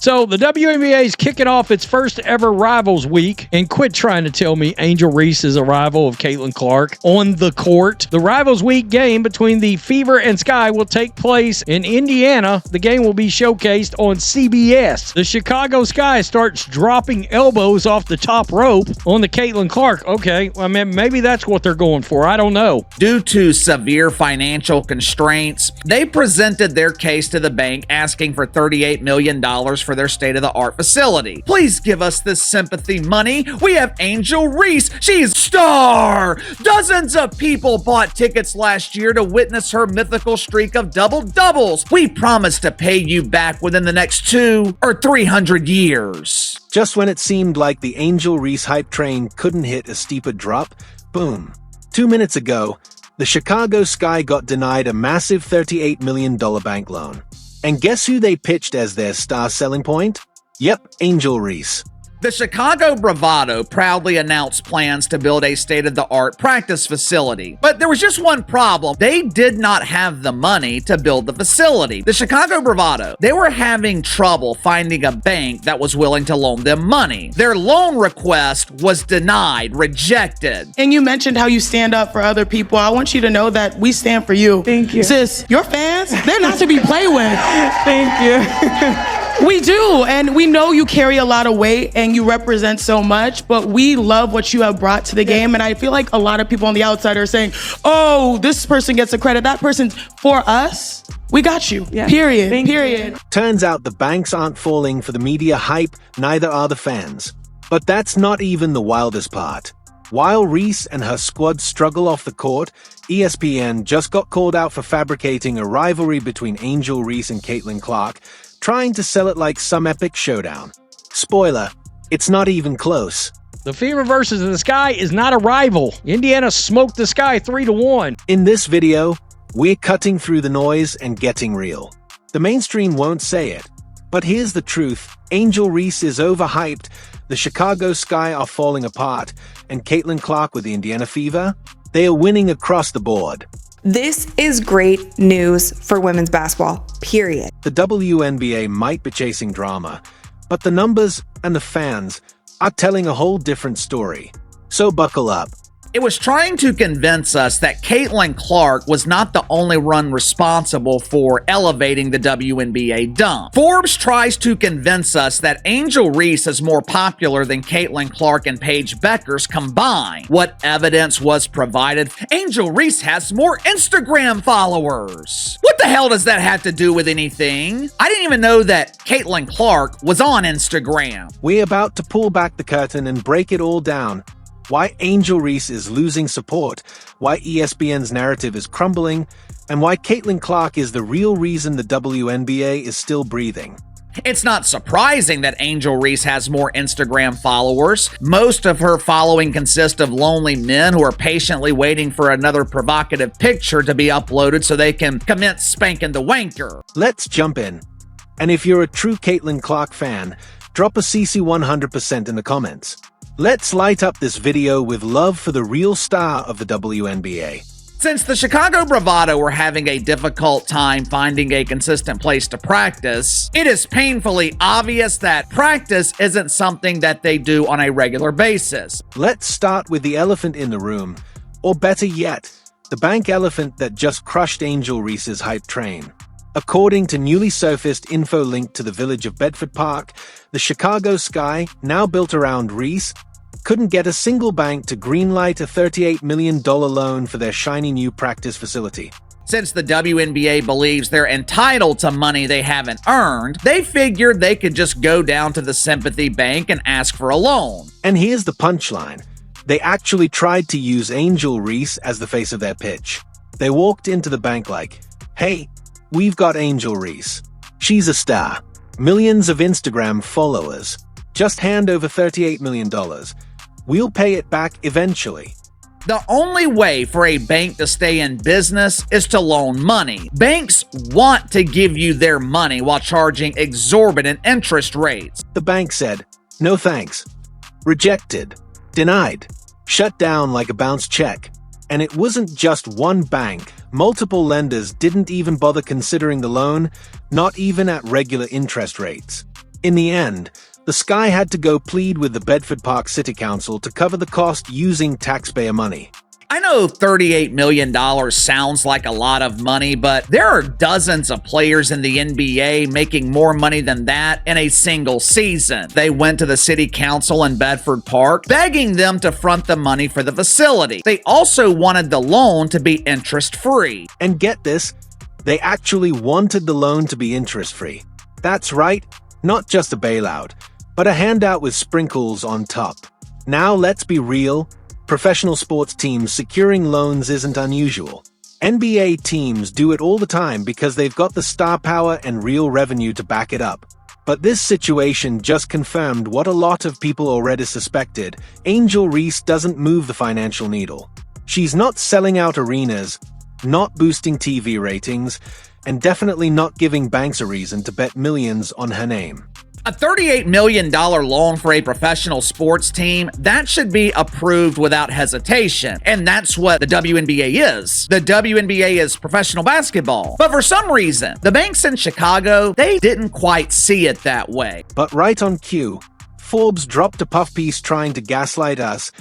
So the WNBA is kicking off its first ever Rivals Week, and quit trying to tell me Angel Reese is a rival of Caitlin Clark on the court. The Rivals Week game between the Fever and Sky will take place in Indiana. The game will be showcased on CBS. The Chicago Sky starts dropping elbows off the top rope on the Caitlin Clark. Okay, I mean, maybe that's what they're going for. I don't know. Due to severe financial constraints, they presented their case to the bank asking for $38 million for their state-of-the-art facility. Please give us this sympathy money. We have Angel Reese. She's star. Dozens of people bought tickets last year to witness her mythical streak of double-doubles. We promise to pay you back within the next 200 or 300 years. Just when it seemed like the Angel Reese hype train couldn't hit a steeper drop, boom. 2 minutes ago, the Chicago Sky got denied a massive $38 million bank loan. And guess who they pitched as their star selling point? Yep, Angel Reese. The Chicago Bravado proudly announced plans to build a state-of-the-art practice facility. But there was just one problem. They did not have the money to build the facility. The Chicago Bravado, they were having trouble finding a bank that was willing to loan them money. Their loan request was denied, rejected. And you mentioned how you stand up for other people. I want you to know that we stand for you. Thank you. Sis, your fans, they're not to be played with. Thank you. We do, and we know you carry a lot of weight and you represent so much, but we love what you have brought to the game, and I feel like a lot of people on the outside are saying, oh, this person gets the credit, that person. For us, we got you, period, period. Turns out the banks aren't falling for the media hype, neither are the fans. But that's not even the wildest part. While Reese and her squad struggle off the court, ESPN just got called out for fabricating a rivalry between Angel Reese and Caitlin Clark, trying to sell it like some epic showdown. Spoiler, it's not even close. The Fever versus the Sky is not a rival. Indiana smoked the Sky 3-1. In this video, we're cutting through the noise and getting real. The mainstream won't say it, but here's the truth. Angel Reese is overhyped, the Chicago Sky are falling apart, and Caitlin Clark with the Indiana Fever, they are winning across the board. This is great news for women's basketball, period. The WNBA might be chasing drama, but the numbers and the fans are telling a whole different story. So buckle up. It was trying to convince us that Caitlin Clark was not the only one responsible for elevating the WNBA dump. Forbes tries to convince us that Angel Reese is more popular than Caitlin Clark and Paige Beckers combined. What evidence was provided? Angel Reese has more Instagram followers. What the hell does that have to do with anything? I didn't even know that Caitlin Clark was on Instagram. We're about to pull back the curtain and break it all down. Why Angel Reese is losing support, why ESPN's narrative is crumbling, and why Caitlin Clark is the real reason the WNBA is still breathing. It's not surprising that Angel Reese has more Instagram followers. Most of her following consists of lonely men who are patiently waiting for another provocative picture to be uploaded so they can commence spanking the wanker. Let's jump in. And if you're a true Caitlin Clark fan, drop a CC 100% in the comments. Let's light up this video with love for the real star of the WNBA. Since the Chicago Bravado were having a difficult time finding a consistent place to practice, it is painfully obvious that practice isn't something that they do on a regular basis. Let's start with the elephant in the room, or better yet, the bank elephant that just crushed Angel Reese's hype train. According to newly surfaced info linked to the village of Bedford Park, the Chicago Sky, now built around Reese, couldn't get a single bank to greenlight a $38 million loan for their shiny new practice facility. Since the WNBA believes they're entitled to money they haven't earned, they figured they could just go down to the Sympathy Bank and ask for a loan. And here's the punchline. They actually tried to use Angel Reese as the face of their pitch. They walked into the bank like, hey, we've got Angel Reese. She's a star. Millions of Instagram followers. Just hand over $38 million. We'll pay it back eventually. The only way for a bank to stay in business is to loan money. Banks want to give you their money while charging exorbitant interest rates. The bank said, no thanks. Rejected. Denied. Shut down like a bounced check. And it wasn't just one bank. Multiple lenders didn't even bother considering the loan, not even at regular interest rates. In the end, the Sky had to go plead with the Bedford Park City Council to cover the cost using taxpayer money. I know $38 million sounds like a lot of money, but there are dozens of players in the NBA making more money than that in a single season. They went to the city council in Bedford Park, begging them to front the money for the facility. They also wanted the loan to be interest-free. And get this, they actually wanted the loan to be interest-free. That's right, not just a bailout, but a handout with sprinkles on top. Now let's be real. Professional sports teams securing loans isn't unusual. NBA teams do it all the time because they've got the star power and real revenue to back it up. But this situation just confirmed what a lot of people already suspected. Angel Reese doesn't move the financial needle. She's not selling out arenas, not boosting TV ratings, and definitely not giving banks a reason to bet millions on her name. A $38 million loan for a professional sports team, that should be approved without hesitation. And that's what the WNBA is. The WNBA is professional basketball. But for some reason, the banks in Chicago, they didn't quite see it that way. But right on cue, Forbes dropped a puff piece trying to gaslight us,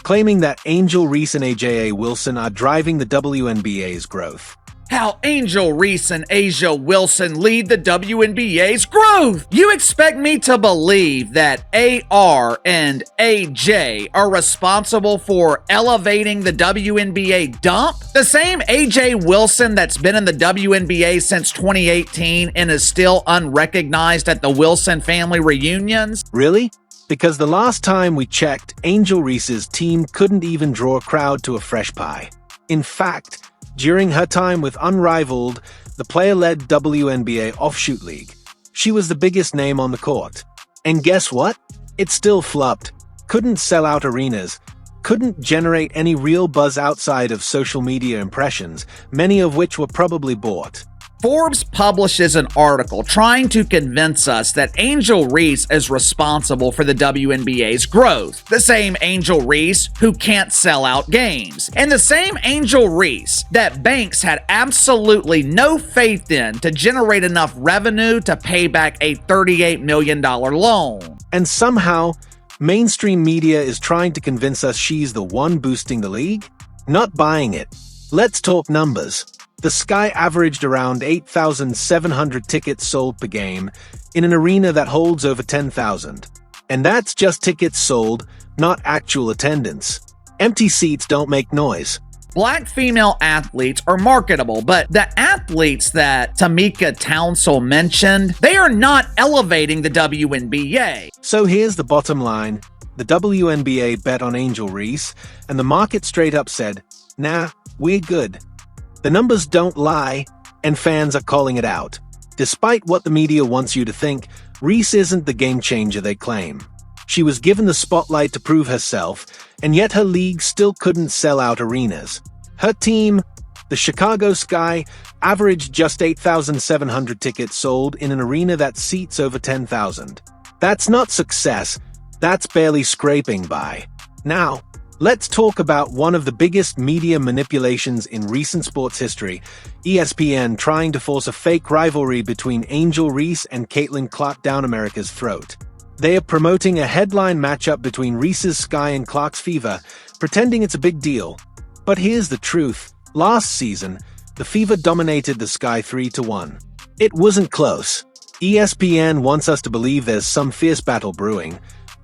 claiming that Angel Reese and Aja Wilson are driving the WNBA's growth. How Angel Reese and Aja Wilson lead the WNBA's growth. You expect me to believe that AR and AJ are responsible for elevating the WNBA dump? The same AJ Wilson that's been in the WNBA since 2018 and is still unrecognized at the Wilson family reunions? Really? Because the last time we checked, Angel Reese's team couldn't even draw a crowd to a fresh pie. In fact, during her time with Unrivaled, the player-led WNBA offshoot league, she was the biggest name on the court. And guess what? It still flopped, couldn't sell out arenas, couldn't generate any real buzz outside of social media impressions, many of which were probably bought. Forbes publishes an article trying to convince us that Angel Reese is responsible for the WNBA's growth. The same Angel Reese who can't sell out games. And the same Angel Reese that banks had absolutely no faith in to generate enough revenue to pay back a $38 million loan. And somehow, mainstream media is trying to convince us she's the one boosting the league? Not buying it. Let's talk numbers. The Sky averaged around 8,700 tickets sold per game in an arena that holds over 10,000. And that's just tickets sold, not actual attendance. Empty seats don't make noise. Black female athletes are marketable, but the athletes that Tamika Townsell mentioned, they are not elevating the WNBA. So here's the bottom line. The WNBA bet on Angel Reese, and the market straight up said, nah, we're good. The numbers don't lie, and fans are calling it out. Despite what the media wants you to think, Reese isn't the game changer they claim. She was given the spotlight to prove herself, and yet her league still couldn't sell out arenas. Her team, the Chicago Sky, averaged just 8,700 tickets sold in an arena that seats over 10,000. That's not success, that's barely scraping by. Now, let's talk about one of the biggest media manipulations in recent sports history, ESPN trying to force a fake rivalry between Angel Reese and Caitlin Clark down America's throat. They are promoting a headline matchup between Reese's Sky and Clark's Fever, pretending it's a big deal. But here's the truth. Last season, the Fever dominated the Sky 3-1. It wasn't close. ESPN wants us to believe there's some fierce battle brewing,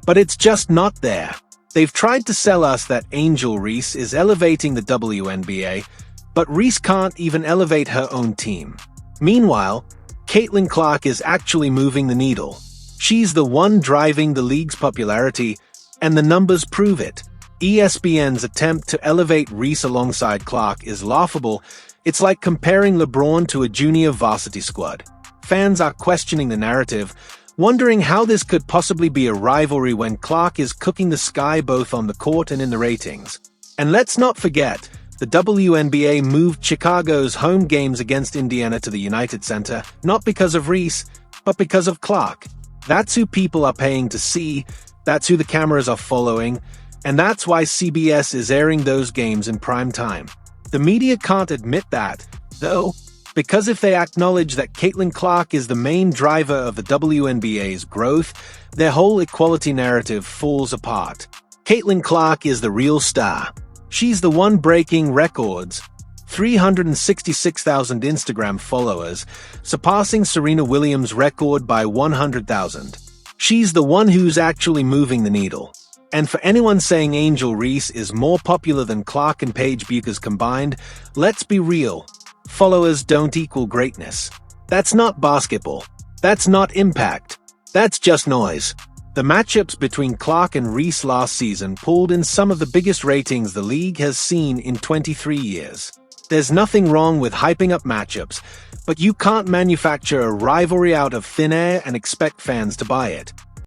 but it's just not there. They've tried to sell us that Angel Reese is elevating the WNBA, but Reese can't even elevate her own team. Meanwhile, Caitlin Clark is actually moving the needle. She's the one driving the league's popularity, and the numbers prove it. ESPN's attempt to elevate Reese alongside Clark is laughable. It's like comparing LeBron to a junior varsity squad. Fans are questioning the narrative, wondering how this could possibly be a rivalry when Clark is cooking the Sky both on the court and in the ratings. And let's not forget, the WNBA moved Chicago's home games against Indiana to the United Center, not because of Reese, but because of Clark. That's who people are paying to see, that's who the cameras are following, and that's why CBS is airing those games in prime time. The media can't admit that, though. Because if they acknowledge that Caitlin Clark is the main driver of the WNBA's growth, their whole equality narrative falls apart. Caitlin Clark is the real star. She's the one breaking records. 366,000 Instagram followers, surpassing Serena Williams' record by 100,000. She's the one who's actually moving the needle. And for anyone saying Angel Reese is more popular than Clark and Paige Buchers combined, let's be real. Followers don't equal greatness. That's not basketball. That's not impact. That's just noise. The matchups between Clark and Reese last season pulled in some of the biggest ratings the league has seen in 23 years. There's nothing wrong with hyping up matchups, but you can't manufacture a rivalry out of thin air and expect fans to buy it.